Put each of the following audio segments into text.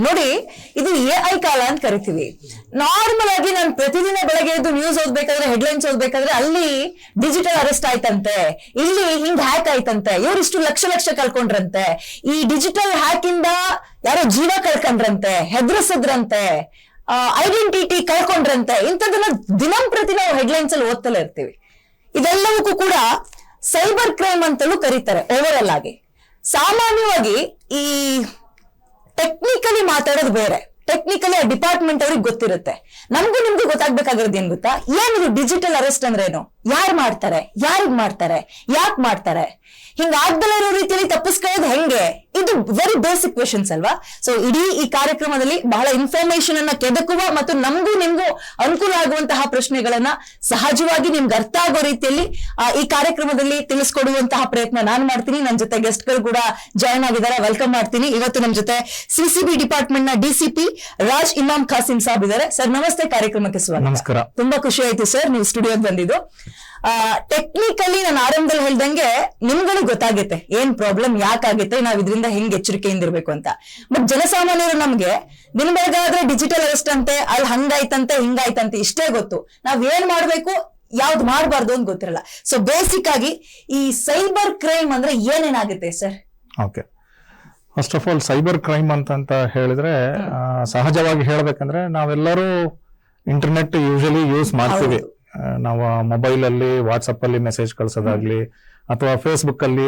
ನೋಡಿ, ಇದು AI ಕಾಲ ಅಂತ ಕರಿತೀವಿ. ನಾರ್ಮಲ್ ಆಗಿ ನಾನು ಪ್ರತಿದಿನ ಬೆಳಗ್ಗೆ ಎದ್ದು ನ್ಯೂಸ್ ಓದ್ಬೇಕಾದ್ರೆ, ಹೆಡ್ಲೈನ್ಸ್ ಓದ್ಬೇಕಾದ್ರೆ ಅಲ್ಲಿ ಡಿಜಿಟಲ್ ಅರೆಸ್ಟ್ ಆಯ್ತಂತೆ, ಇಲ್ಲಿ ಹಿಂಗ್ ಹ್ಯಾಕ್ ಆಯ್ತಂತೆ, ಇವ್ರು ಇಷ್ಟು ಲಕ್ಷ ಕಳ್ಕೊಂಡ್ರಂತೆ, ಈ ಡಿಜಿಟಲ್ ಹ್ಯಾಕ್ ಇಂದ ಯಾರೋ ಜೀವ ಕಳ್ಕೊಂಡ್ರಂತೆ, ಹೆದರ್ಸದ್ರಂತೆ, ಐಡೆಂಟಿಟಿ ಕಳ್ಕೊಂಡ್ರಂತೆ, ಇಂಥದನ್ನ ದಿನಂಪ್ರತಿ ನಾವು ಹೆಡ್ಲೈನ್ಸ್ ಅಲ್ಲಿ ಓದ್ತಲೇ ಇರ್ತೀವಿ. ಇದೆಲ್ಲವಕ್ಕೂ ಕೂಡ ಸೈಬರ್ ಕ್ರೈಮ್ ಅಂತಲೂ ಕರೀತಾರೆ ಓವರ್ ಆಗಿ. ಸಾಮಾನ್ಯವಾಗಿ ಈ ಟೆಕ್ನಿಕಲಿ ಮಾತಾಡೋದು ಬೇರೆ, ಟೆಕ್ನಿಕಲಿ ಆ ಡಿಪಾರ್ಟ್ಮೆಂಟ್ ಅವ್ರಿಗೆ ಗೊತ್ತಿರುತ್ತೆ. ನಮಗೂ ನಿಮ್ಗೂ ಗೊತ್ತಾಗ್ಬೇಕಾಗಿರೋದು ಏನ್ ಗೊತ್ತಾ, ಏನಿದು ಡಿಜಿಟಲ್ ಅರೆಸ್ಟ್ ಅಂದ್ರೇನು, ಯಾರು ಮಾಡ್ತಾರೆ, ಯಾರಿಗ್ ಮಾಡ್ತಾರೆ, ಯಾಕೆ ಮಾಡ್ತಾರೆ, ಹಿಂಗ ಆಗ್ದಲೇ ಇರೋ ರೀತಿಯಲ್ಲಿ ತಪ್ಪಿಸ್ಕೊಳ್ಳೋದು ಹೆಂಗೆ, ಇದು ವೆರಿ ಬೇಸಿಕ್ ಕ್ವೆಶನ್ಸ್ ಅಲ್ವಾ. ಸೊ ಇಡೀ ಈ ಕಾರ್ಯಕ್ರಮದಲ್ಲಿ ಬಹಳ ಇನ್ಫಾರ್ಮೇಶನ್ ಅನ್ನ ಕೆದಕುವ ಮತ್ತು ನಮಗೂ ನಿಮ್ಗೂ ಅನುಕೂಲ ಆಗುವಂತಹ ಪ್ರಶ್ನೆಗಳನ್ನ ಸಹಜವಾಗಿ ನಿಮ್ಗೆ ಅರ್ಥ ಆಗೋ ರೀತಿಯಲ್ಲಿ ಈ ಕಾರ್ಯಕ್ರಮದಲ್ಲಿ ತಿಳಿಸ್ಕೊಡುವಂತಹ ಪ್ರಯತ್ನ ನಾನು ಮಾಡ್ತೀನಿ. ನನ್ನ ಜೊತೆ ಗೆಸ್ಟ್ ಗಳು ಕೂಡ ಜಾಯ್ನ್ ಆಗಿದ್ದಾರೆ, ವೆಲ್ಕಮ್ ಮಾಡ್ತೀನಿ. ಇವತ್ತು ನಮ್ಮ ಜೊತೆ CCB ಡಿಪಾರ್ಟ್ಮೆಂಟ್ ನ DCP ರಾಜ್ ಇಮಾಮ್ ಖಾಸಿಂ ಸಾಬ್ ಇದ್ದಾರೆ. ಸರ್ ನಮಸ್ತೆ, ಕಾರ್ಯಕ್ರಮಕ್ಕೆ ಸ್ವಾಗತ. ನಮಸ್ಕಾರ. ತುಂಬಾ ಖುಷಿ ಆಯ್ತು ಸರ್ ನೀವು ಸ್ಟುಡಿಯೋಗೆ ಬಂದಿದ್ದು. ಟೆಕ್ನಿಕಲಿ ನಾನು ಆರಂಭದಲ್ಲಿ ಹೇಳ್ದಂಗೆ ನಿಮ್ಗಳಿಗೆ ಗೊತ್ತಾಗುತ್ತೆ ಏನ್ ಪ್ರಾಬ್ಲಮ್, ಯಾಕಾಗುತ್ತೆ, ನಾವ್ ಇದರಿಂದ ಹೆಂಗ್ ಎಚ್ಚರಿಕೆಯಿಂದ ಇರ್ಬೇಕು ಅಂತ. ಬಟ್ ಜನಸಾಮಾನ್ಯರು ನಮ್ಗೆ ದಿನ ಬೆಳಗಾದ್ರೆ ಡಿಜಿಟಲ್ ಅರೆಸ್ಟ್ ಅಂತೆ, ಅಲ್ಲಿ ಹಂಗಾಯ್ತಂತೆ ಹಿಂಗಾಯ್ತಂತೆ ಇಷ್ಟೇ ಗೊತ್ತು. ನಾವ್ ಏನ್ ಮಾಡ್ಬೇಕು, ಯಾವ್ದು ಮಾಡಬಾರ್ದು ಅಂತ ಗೊತ್ತಿರಲ್ಲ. ಸೊ ಬೇಸಿಕ್ ಆಗಿ ಈ ಸೈಬರ್ ಕ್ರೈಮ್ ಅಂದ್ರೆ ಏನೇನಾಗುತ್ತೆ sir? Okay, first of all cyber crime ಅಂತ ಹೇಳಿದ್ರೆ ಸಹಜವಾಗಿ ಹೇಳ್ಬೇಕಂದ್ರೆ ನಾವೆಲ್ಲರೂ ಇಂಟರ್ನೆಟ್ ಯೂಶಲಿ ಯೂಸ್ ಮಾಡ್ತೀವಿ. ನಾವು ಮೊಬೈಲ್ ಅಲ್ಲಿ ವಾಟ್ಸಪ್ ಅಲ್ಲಿ ಮೆಸೇಜ್ ಕಳ್ಸೋದಾಗ್ಲಿ, ಅಥವಾ ಫೇಸ್ಬುಕ್ ಅಲ್ಲಿ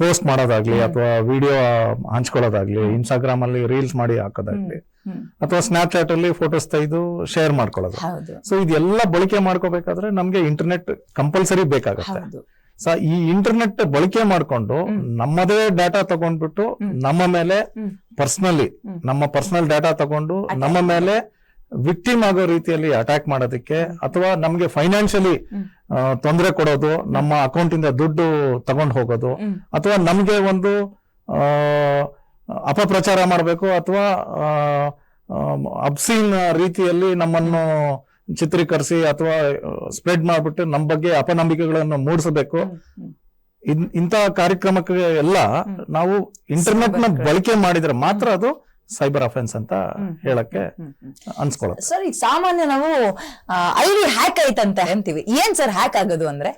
ಪೋಸ್ಟ್ ಮಾಡೋದಾಗ್ಲಿ, ಅಥವಾ ವಿಡಿಯೋ ಹಂಚ್ಕೊಳ್ಳೋದಾಗ್ಲಿ, ಇನ್ಸ್ಟಾಗ್ರಾಮ್ ಅಲ್ಲಿ ರೀಲ್ಸ್ ಮಾಡಿ ಹಾಕೋದಾಗ್ಲಿ, ಅಥವಾ ಸ್ನ್ಯಾಪ್ಚಾಟ್ ಅಲ್ಲಿ ಫೋಟೋಸ್ ತೆಗೆದು ಶೇರ್ ಮಾಡ್ಕೊಳ್ಳೋದು. ಸೊ ಇದೆಲ್ಲ ಬಳಕೆ ಮಾಡ್ಕೋಬೇಕಾದ್ರೆ ನಮ್ಗೆ ಇಂಟರ್ನೆಟ್ ಕಂಪಲ್ಸರಿ ಬೇಕಾಗುತ್ತೆ. ಸೊ ಈ ಇಂಟರ್ನೆಟ್ ಬಳಕೆ ಮಾಡ್ಕೊಂಡು ನಮ್ಮದೇ ಡಾಟಾ ತಗೊಂಡ್ಬಿಟ್ಟು ನಮ್ಮ ಮೇಲೆ ನಮ್ಮ ಪರ್ಸನಲ್ ಡಾಟಾ ತಗೊಂಡು ನಮ್ಮ ಮೇಲೆ ವಿಕ್ಟಿಮ್ ಆಗೋ ರೀತಿಯಲ್ಲಿ ಅಟ್ಯಾಕ್ ಮಾಡೋದಕ್ಕೆ, ಅಥವಾ ನಮ್ಗೆ ಫೈನಾನ್ಷಿಯಲಿ ತೊಂದರೆ ಕೊಡೋದು, ನಮ್ಮ ಅಕೌಂಟ್ ಇಂದ ದುಡ್ಡು ತಗೊಂಡು ಹೋಗೋದು, ಅಥವಾ ನಮ್ಗೆ ಒಂದು ಅಪಪ್ರಚಾರ ಮಾಡಬೇಕು, ಅಥವಾ ಅಬ್ಸೀನ್ ರೀತಿಯಲ್ಲಿ ನಮ್ಮನ್ನು ಚಿತ್ರೀಕರಿಸಿ ಅಥವಾ ಸ್ಪ್ರೆಡ್ ಮಾಡ್ಬಿಟ್ಟು ನಮ್ಮ ಬಗ್ಗೆ ಅಪನಂಬಿಕೆಗಳನ್ನು ಮೂಡಿಸಬೇಕು. ಇಂಥ ಕಾರ್ಯಕ್ರಮಕ್ಕೆ ಎಲ್ಲ ನಾವು ಇಂಟರ್ನೆಟ್ ನ ಬಳಕೆ ಮಾಡಿದ್ರೆ ಮಾತ್ರ ಅದು ಸೈಬರ್ ಅಫೆನ್ಸ್ ಅಂತ ಹೇಳಕ್ಕೆ ಅನ್ಸ್ಕೊಳ್ಳುತ್ತೆ. ಸರ್ ಈಗ ಸಾಮಾನ್ಯ ನಾವು ID ಹ್ಯಾಕ್ ಆಯ್ತಂತ ಅಂತೀವಿ, ಏನ್ ಸರ್ ಹ್ಯಾಕ್ ಆಗೋದು ಅಂದ್ರೆ?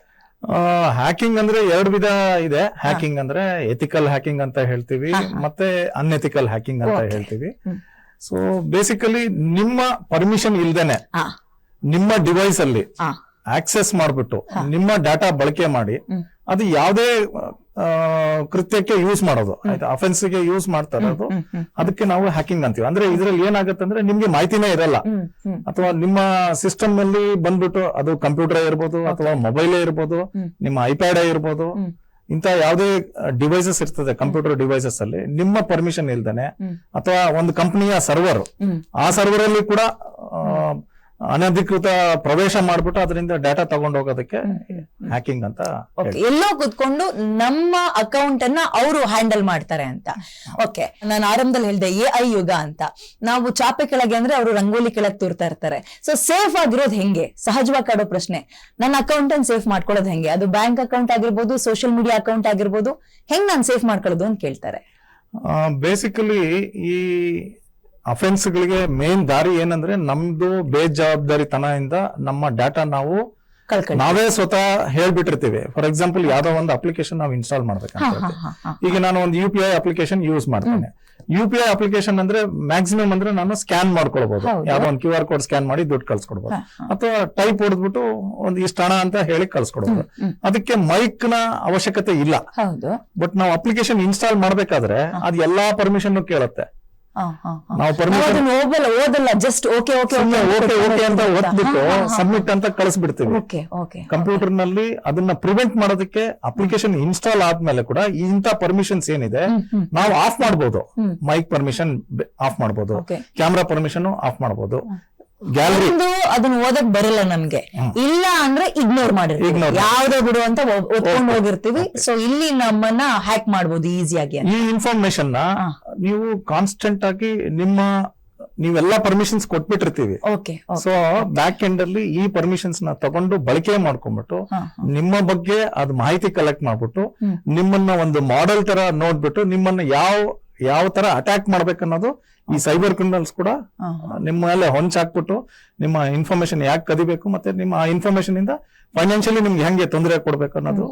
ಹ್ಯಾಕಿಂಗ್ ಅಂದ್ರೆ ಎರಡು ವಿಧ ಇದೆ. ಹ್ಯಾಕಿಂಗ್ ಅಂದ್ರೆ ಎಥಿಕಲ್ ಹ್ಯಾಕಿಂಗ್ ಅಂತ ಹೇಳ್ತೀವಿ, ಮತ್ತೆ ಅನ್ಎಥಿಕಲ್ ಹ್ಯಾಕಿಂಗ್ ಅಂತ ಹೇಳ್ತೀವಿ. ಸೊ ಬೇಸಿಕಲಿ ನಿಮ್ಮ ಪರ್ಮಿಷನ್ ಇಲ್ದೇನೆ ನಿಮ್ಮ ಡಿವೈಸ್ ಅಲ್ಲಿ ಆಕ್ಸೆಸ್ ಮಾಡ್ಬಿಟ್ಟು ನಿಮ್ಮ ಡಾಟಾ ಬಳಕೆ ಮಾಡಿ ಅದು ಯಾವುದೇ ಕೃತ್ಯಕ್ಕೆ ಯೂಸ್ ಮಾಡೋದು, ಆಯ್ತಾ, ಅಫೆನ್ಸ್ ಗೆ ಯೂಸ್ ಮಾಡ್ತಾ ಇರೋದು, ಅದಕ್ಕೆ ನಾವು ಹ್ಯಾಕಿಂಗ್ ಅಂತೀವಿ. ಅಂದ್ರೆ ಇದ್ರಲ್ಲಿ ಏನಾಗುತ್ತೆ ಅಂದ್ರೆ ನಿಮ್ಗೆ ಮಾಹಿತಿನೇ ಇರಲ್ಲ, ಅಥವಾ ನಿಮ್ಮ ಸಿಸ್ಟಮ್ ಅಲ್ಲಿ ಬಂದ್ಬಿಟ್ಟು ಅದು ಕಂಪ್ಯೂಟರ್ ಇರ್ಬೋದು, ಅಥವಾ ಮೊಬೈಲೇ ಇರ್ಬೋದು, ನಿಮ್ಮ ಐಪ್ಯಾಡ್ ಇರ್ಬೋದು, ಇಂತ ಯಾವುದೇ ಡಿವೈಸಸ್ ಇರ್ತದೆ ಕಂಪ್ಯೂಟರ್ ಡಿವೈಸಸ್ ಅಲ್ಲಿ ನಿಮ್ಮ ಪರ್ಮಿಷನ್ ಇಲ್ದೇನೆ, ಅಥವಾ ಒಂದು ಕಂಪನಿಯ ಸರ್ವರ್, ಆ ಸರ್ವರ್ ಅಲ್ಲಿ ಕೂಡ ಅನಧಿಕೃತ ಪ್ರವೇಶ ಮಾಡ್ಬಿಟ್ಟು ಅದರಿಂದ ಡಾಟಾ ತಗೊಂಡು ಹೋಗೋದಕ್ಕೆ ಹ್ಯಾಕಿಂಗ್ ಅಂತ. ಎಲ್ಲೋ ಕುತ್ಕೊಂಡು ನಮ್ಮ ಅಕೌಂಟ್ ಅನ್ನ ಅವರು ಹ್ಯಾಂಡಲ್ ಮಾಡ್ತಾರೆ ಅಂತ. ಓಕೆ, ನಾನು ಆರಂಭದಲ್ಲಿ ಹೇಳಿದೆ AI ಯುಗ ಅಂತ. ನಾವು ಚಾಪೆ ಕೆಳಗೆ ಅಂದ್ರೆ ಅವರು ರಂಗೋಲಿ ಕೆಳಗೆ ತೂರ್ತಾ ಇರ್ತಾರೆ. ಸೊ ಸೇಫ್ ಆಗಿರೋದು ಹೆಂಗೆ? ಸಹಜವಾಗಿ ಕಾಡೋ ಪ್ರಶ್ನೆ, ನನ್ನ ಅಕೌಂಟ್ ಅನ್ನು ಸೇಫ್ ಮಾಡ್ಕೊಳ್ಳೋದು ಹೆಂಗೆ? ಅದು ಬ್ಯಾಂಕ್ ಅಕೌಂಟ್ ಆಗಿರ್ಬೋದು, ಸೋಷಿಯಲ್ ಮೀಡಿಯಾ ಅಕೌಂಟ್ ಆಗಿರ್ಬೋದು, ಹೆಂಗ್ ನಾನು ಸೇಫ್ ಮಾಡ್ಕೊಳ್ಳೋದು ಅಂತ ಕೇಳ್ತಾರೆ. ಬೇಸಿಕಲಿ ಈ ಅಫೆನ್ಸ್ ಗಳಿಗೆ ಮೇನ್ ದಾರಿ ಏನಂದ್ರೆ ನಮ್ದು ಬೇಜವಾಬ್ದಾರಿತನದಿಂದ ನಮ್ಮ ಡಾಟಾ ನಾವೇ ಸ್ವತಃ ಹೇಳ್ಬಿಟ್ಟಿರ್ತೀವಿ. ಫಾರ್ ಎಕ್ಸಾಂಪಲ್ ಯಾವ್ದೋ ಒಂದು ಅಪ್ಲಿಕೇಶನ್ ನಾವು ಇನ್ಸ್ಟಾಲ್ ಮಾಡ್ಬೇಕಂತ, ಈಗ ನಾನು ಒಂದು UPI ಅಪ್ಲಿಕೇಶನ್ ಯೂಸ್ ಮಾಡ್ತೇನೆ. UPI ಅಪ್ಲಿಕೇಶನ್ ಅಂದ್ರೆ ಮ್ಯಾಕ್ಸಿಮಮ್ ಅಂದ್ರೆ ನಾನು ಸ್ಕ್ಯಾನ್ ಮಾಡ್ಕೊಳ್ಬಹುದು, ಯಾವ್ದೋ ಒಂದು QR ಕೋಡ್ ಸ್ಕ್ಯಾನ್ ಮಾಡಿ ದುಡ್ಡು ಕಳ್ಸ್ಕೊಡ್ಬೋದು, ಅಥವಾ ಟೈಪ್ ಹೊಡೆದ್ಬಿಟ್ಟು ಒಂದು ಇಷ್ಟ ಹಣ ಅಂತ ಹೇಳಿ ಕಳ್ಸ್ಕೊಡ್ಬೋದು. ಅದಕ್ಕೆ ಮೈಕ್ ನ ಅವಶ್ಯಕತೆ ಇಲ್ಲ. ಬಟ್ ನಾವು ಅಪ್ಲಿಕೇಶನ್ ಇನ್ಸ್ಟಾಲ್ ಮಾಡ್ಬೇಕಾದ್ರೆ ಅದು ಎಲ್ಲಾ ಪರ್ಮಿಷನ್ ಕೇಳುತ್ತೆ. ನಾವು ಪರ್ಮಿಷನ್ ಓದಲ್ಲ, ಜಸ್ಟ್ ಓಕೆ ಅಂತ ಒತ್ಬಿಟ್ಟು ಸಬ್ಮಿಟ್ ಅಂತ ಕಳಿಸ್ಬಿಡ್ತೀವಿ. ಕಂಪ್ಯೂಟರ್ ನಲ್ಲಿ ಅದನ್ನ ಪ್ರಿವೆಂಟ್ ಮಾಡೋದಕ್ಕೆ ಅಪ್ಲಿಕೇಶನ್ ಇನ್ಸ್ಟಾಲ್ ಆದ್ಮೇಲೆ ಕೂಡ ಇಂತ ಪರ್ಮಿಷನ್ಸ್ ಏನಿದೆ ನಾವು ಆಫ್ ಮಾಡಬಹುದು. ಮೈಕ್ ಪರ್ಮಿಷನ್ ಆಫ್ ಮಾಡಬಹುದು, ಕ್ಯಾಮ್ರಾ ಪರ್ಮಿಷನ್ ಆಫ್ ಮಾಡಬಹುದು, ಗ್ಯಾಲರಿ ಅದನ್ನ ಓದಕ್ ಬರಲ್ಲ ನಮ್ಗೆ, ಇಲ್ಲ ಅಂದ್ರೆ ಇಗ್ನೋರ್ ಮಾಡಿರ್ತೀವಿ, ಯಾವ್ದೋ ಬಿಡು ಅಂತ ಓದ್ಕೊಂಡು ಹೋಗಿರ್ತೀವಿ. ಸೊ ಇಲ್ಲಿ ನಮ್ಮನ್ನ ಹ್ಯಾಕ್ ಮಾಡಬಹುದು ಈಸಿಯಾಗಿ. ಈ ಇನ್ಫಾರ್ಮೇಶನ್ ನ ನೀವು ಕಾನ್ಸ್ಟೆಂಟ್ ಆಗಿ ನೀವೆಲ್ಲಾ ಪರ್ಮಿಷನ್ಸ್ ಕೊಟ್ಬಿಟ್ಟಿರ್ತೀವಿ. ಸೊ ಬ್ಯಾಕ್ ಎಂಡ್ ಅಲ್ಲಿ ಈ ಪರ್ಮಿಷನ್ಸ್ ನ ತಗೊಂಡು ಬಳಕೆ ಮಾಡ್ಕೊಂಡ್ಬಿಟ್ಟು ನಿಮ್ಮ ಬಗ್ಗೆ ಅದ್ ಮಾಹಿತಿ ಕಲೆಕ್ಟ್ ಮಾಡ್ಬಿಟ್ಟು ನಿಮ್ಮನ್ನ ಒಂದು ಮಾಡೆಲ್ ತರ ನೋಡ್ಬಿಟ್ಟು ನಿಮ್ಮನ್ನ ಯಾವ ಯಾವ ತರ ಅಟ್ಯಾಕ್ ಮಾಡ್ಬೇಕನ್ನೋದು ಈ ಸೈಬರ್ ಕ್ರಿಮಿನಲ್ಸ್ ಕೂಡ ನಿಮ್ಮ ಮೇಲೆ ಹೊಂಚಾಕ್ಬಿಟ್ಟು ನಿಮ್ಮ ಇನ್ಫಾರ್ಮೇಶನ್ ಯಾಕೆ ಕದಿಬೇಕು ಮತ್ತೆ ನಿಮ್ಮ ಆ ಇನ್ಫಾರ್ಮೇಶನ್ ಇಂದ ಫೈನಾನ್ಷಿಯಲಿ ನಿಮ್ಗೆ ಹೆಂಗೆ ತೊಂದರೆ ಕೊಡ್ಬೇಕು ಅನ್ನೋದು